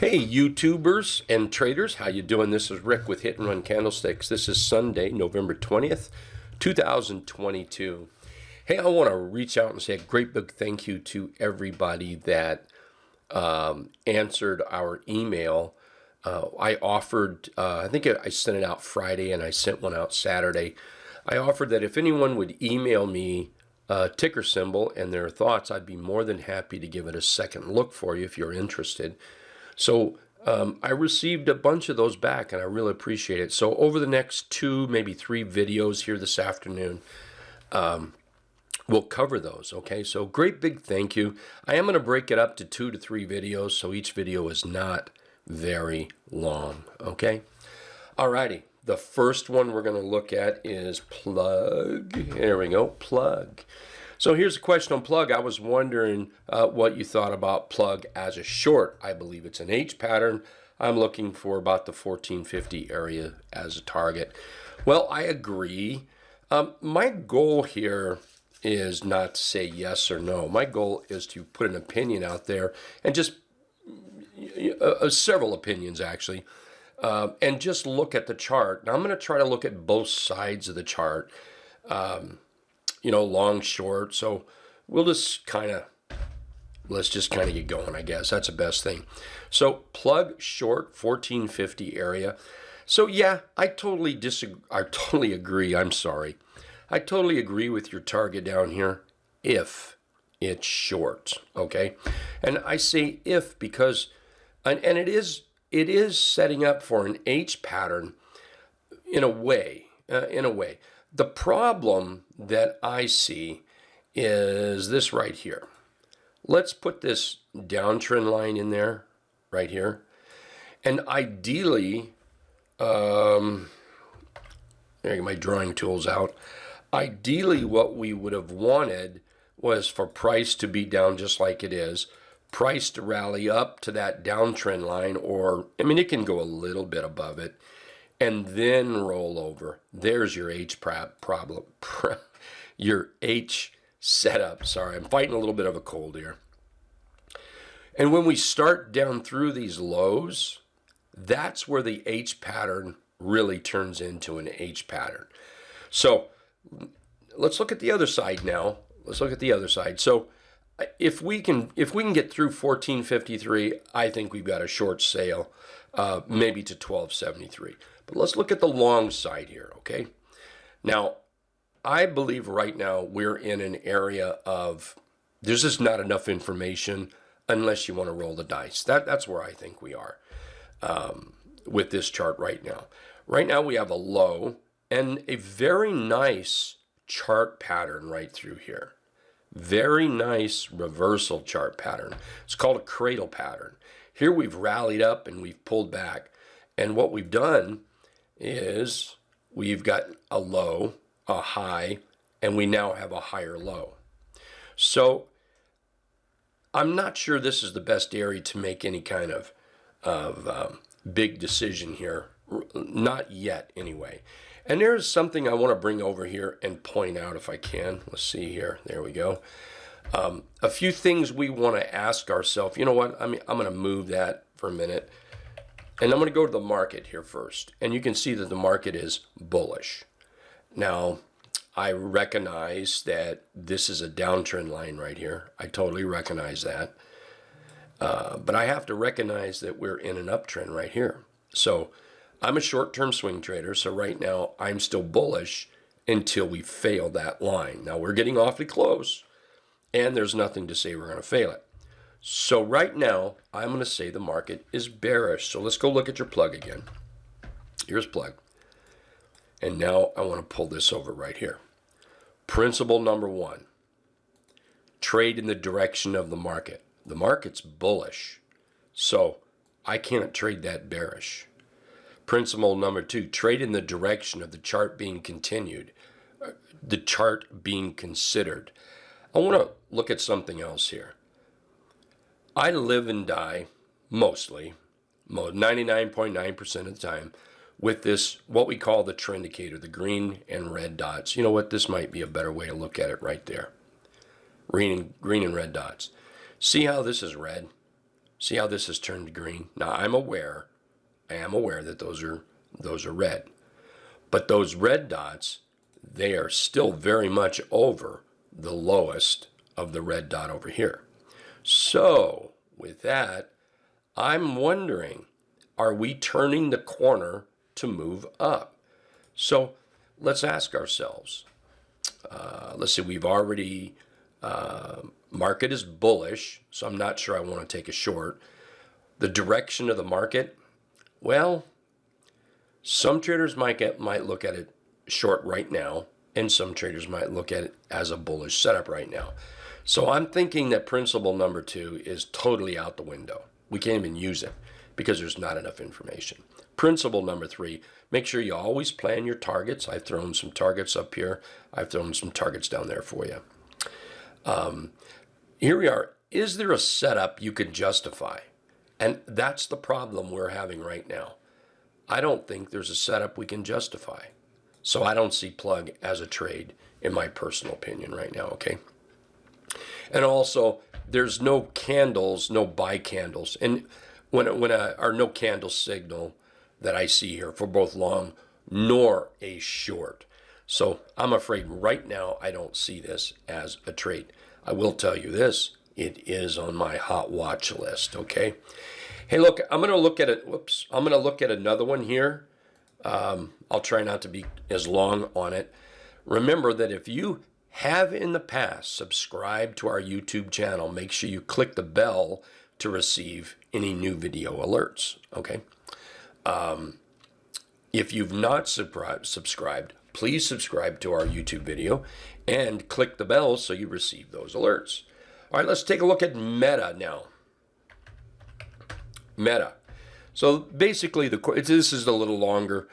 Hey YouTubers and traders, how you doing? This is Rick with Hit and Run Candlesticks. This is Sunday, November 20th, 2022. Hey, I want to reach out and say a great big thank you to everybody that answered our email. I offered, I think I sent it out Friday and I sent one out Saturday. I offered that if anyone would email me a ticker symbol and their thoughts, I'd be more than happy to give it a second look for you if you're interested. So I received a bunch of those back, and I really appreciate it. So over the next 2, maybe 3 videos here this afternoon, we'll cover those, okay? So great big thank you. I am going to break it up to 2 to 3 videos, so each video is not very long, okay? Alrighty, the first one we're going to look at is plug. Here we go, plug. So here's a question on plug. I was wondering what you thought about plug as a short. I believe it's an H pattern. I'm looking for about the 1450 area as a target. Well, I agree. My goal here is not to say yes or no. My goal is to put an opinion out there, and just several opinions actually, and just look at the chart. Now I'm going to try to look at both sides of the chart. Long, short. So we'll just let's just kind of get going, I guess. That's the best thing. So plug short 1450 area. So yeah, I totally agree. I'm sorry. I totally agree with your target down here if it's short, okay? And I say if because, and it is setting up for an H pattern in a way, The problem that I see is this right here. Let's put this downtrend line in there, right here. And ideally, there I get my drawing tools out. Ideally, what we would have wanted was for price to be down just like it is, price to rally up to that downtrend line, or, I mean, it can go a little bit above it, and then roll over. There's your H problem, your H setup. Sorry, I'm fighting a little bit of a cold here. And when we start down through these lows, that's where the H pattern really turns into an H pattern. So let's look at the other side now. Let's look at the other side. So if we can get through 1453, I think we've got a short sale, maybe to 1273. But let's look at the long side here, okay? Now, I believe right now we're in an area of, there's just not enough information unless you want to roll the dice. That's where I think we are with this chart right now. Right now we have a low and a very nice chart pattern right through here. Very nice reversal chart pattern. It's called a cradle pattern. Here we've rallied up and we've pulled back. And what we've done is we've got a low, a high, and we now have a higher low. So I'm not sure this is the best area to make any kind of big decision here. Not yet, anyway. And there's something I want to bring over here and point out if I can. Let's see here. There we go. A few things we want to ask ourselves. You know what? I'm going to move that for a minute. And I'm going to go to the market here first. And you can see that the market is bullish. Now, I recognize that this is a downtrend line right here. I totally recognize that. But I have to recognize that we're in an uptrend right here. So I'm a short-term swing trader. So right now, I'm still bullish until we fail that line. Now, we're getting awfully close. And there's nothing to say we're going to fail it. So right now, I'm going to say the market is bearish. So let's go look at your plug again. Here's plug. And now I want to pull this over right here. Principle number 1, trade in the direction of the market. The market's bullish, so I can't trade that bearish. Principle number 2, trade in the direction of the chart being continued, the chart being considered. I want to look at something else here. I live and die mostly, 99.9% of the time, with this, what we call the trend indicator, the green and red dots. You know what? This might be a better way to look at it right there. Green and red dots. See how this is red? See how this has turned green? Now I am aware that those are red. But those red dots, they are still very much over the lowest of the red dot over here. So with that, I'm wondering, are we turning the corner to move up? So let's ask ourselves. Let's see, we've already, market is bullish, so I'm not sure I want to take a short. The direction of the market, well, some traders might look at it short right now, and some traders might look at it as a bullish setup right now. So I'm thinking that principle number 2 is totally out the window. We can't even use it because there's not enough information. Principle number 3, make sure you always plan your targets. I've thrown some targets up here. I've thrown some targets down there for you. Here we are. Is there a setup you can justify? And that's the problem we're having right now. I don't think there's a setup we can justify. So I don't see plug as a trade in my personal opinion right now, okay? And also, there's no candles, no buy candles. And or no candle signal that I see here for both long nor a short. So I'm afraid right now I don't see this as a trade. I will tell you this, it is on my hot watch list, okay? Hey, look, I'm going to look at it. Whoops. I'm going to look at another one here. I'll try not to be as long on it. Remember that if you have in the past subscribed to our YouTube channel, make sure you click the bell to receive any new video alerts, okay? If you've not subscribed, please subscribe to our YouTube video and click the bell so you receive those alerts. All right, let's take a look at Meta now. Meta. So basically, this is a little longer.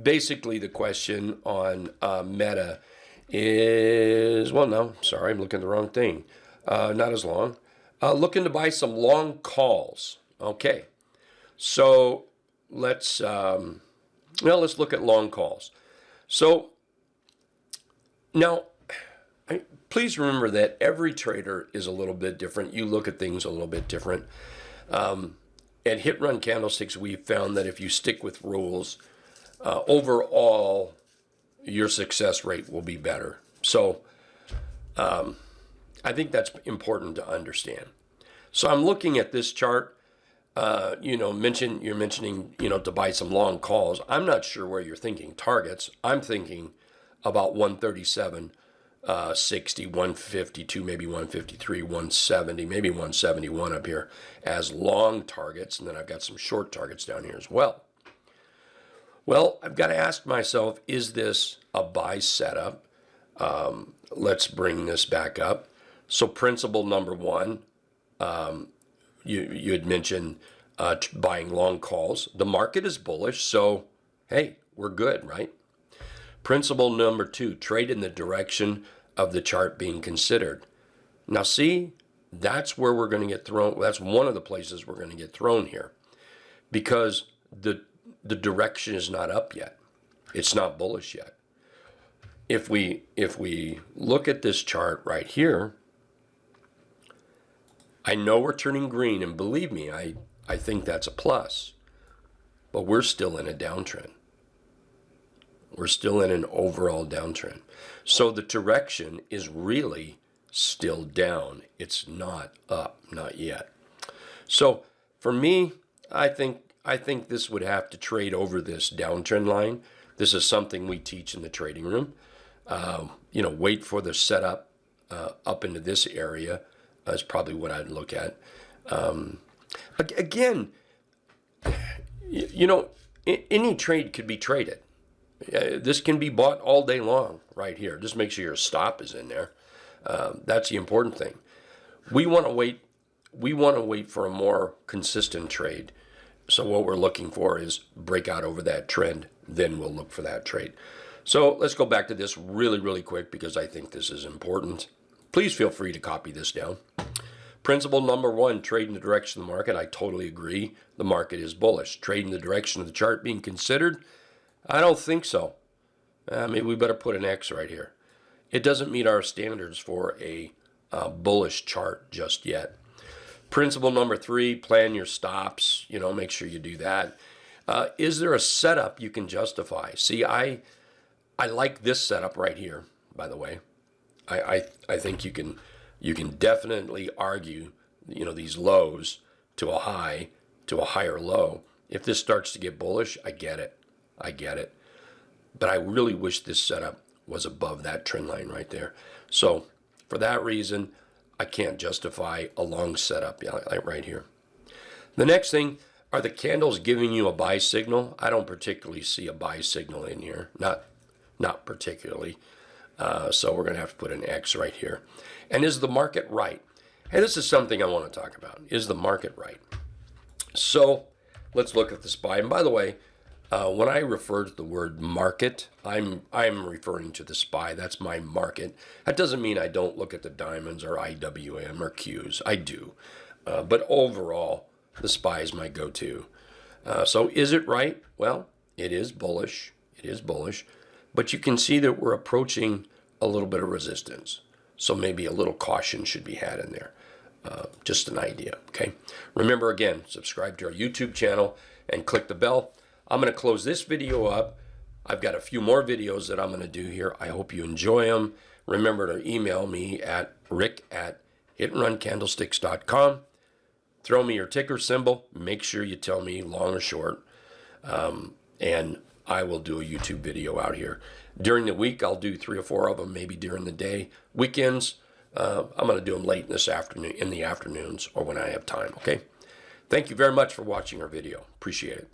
Basically, the question on Meta is, well, no, sorry, I'm looking at the wrong thing. Not as long. Looking to buy some long calls. Okay, so let's look at long calls. So now, please remember that every trader is a little bit different. You look at things a little bit different. At Hit Run Candlesticks, we found that if you stick with rules, overall, your success rate will be better. So I think that's important to understand. So I'm looking at this chart. You're mentioning, to buy some long calls. I'm not sure where you're thinking targets. I'm thinking about 137, 60, 152, maybe 153, 170, maybe 171 up here as long targets. And then I've got some short targets down here as well. Well, I've got to ask myself, is this a buy setup? Let's bring this back up. So principle number 1, you had mentioned buying long calls. The market is bullish, so hey, we're good, right? Principle number 2, trade in the direction of the chart being considered. Now see, that's where we're going to get thrown. That's one of the places we're going to get thrown here because the direction is not up yet. It's not bullish yet. If we look at this chart right here, I know we're turning green, and believe me, I think that's a plus, but we're still in a downtrend. We're still in an overall downtrend. So the direction is really still down. It's not up, not yet. So for me, I think this would have to trade over this downtrend line. This is something we teach in the trading room. Wait for the setup up into this area is probably what I'd look at. Again, any trade could be traded. This can be bought all day long right here. Just make sure your stop is in there. That's the important thing. We want to wait. We want to wait for a more consistent trade. So what we're looking for is breakout over that trend. Then we'll look for that trade. So let's go back to this really, really quick because I think this is important. Please feel free to copy this down. Principle number 1, trade in the direction of the market. I totally agree. The market is bullish. Trade in the direction of the chart being considered. I don't think so. Maybe we better put an X right here. It doesn't meet our standards for a bullish chart just yet. Principle number 3, plan your stops. Make sure you do that. Is there a setup you can justify? See, I like this setup right here, by the way. I think you can definitely argue, these lows to a high, to a higher low. If this starts to get bullish, I get it. But I really wish this setup was above that trend line right there. So for that reason, I can't justify a long setup like right here. The next thing, are the candles giving you a buy signal? I don't particularly see a buy signal in here, not particularly. So we're going to have to put an X right here. And is the market right? And this is something I want to talk about. Is the market right? So let's look at the SPY. And by the way, when I refer to the word market, I'm referring to the SPY. That's my market. That doesn't mean I don't look at the diamonds or IWM or Qs. I do. But overall, the SPY is my go-to. So is it right? Well, it is bullish. It is bullish. But you can see that we're approaching a little bit of resistance. So maybe a little caution should be had in there. Just an idea, okay? Remember, again, subscribe to our YouTube channel and click the bell. I'm going to close this video up. I've got a few more videos that I'm going to do here. I hope you enjoy them. Remember to email me at rick@hitandruncandlesticks.com. Throw me your ticker symbol. Make sure you tell me long or short. And I will do a YouTube video out here. During the week, I'll do 3 or 4 of them, maybe during the day. Weekends, I'm going to do them late in the afternoons or when I have time, okay? Thank you very much for watching our video. Appreciate it.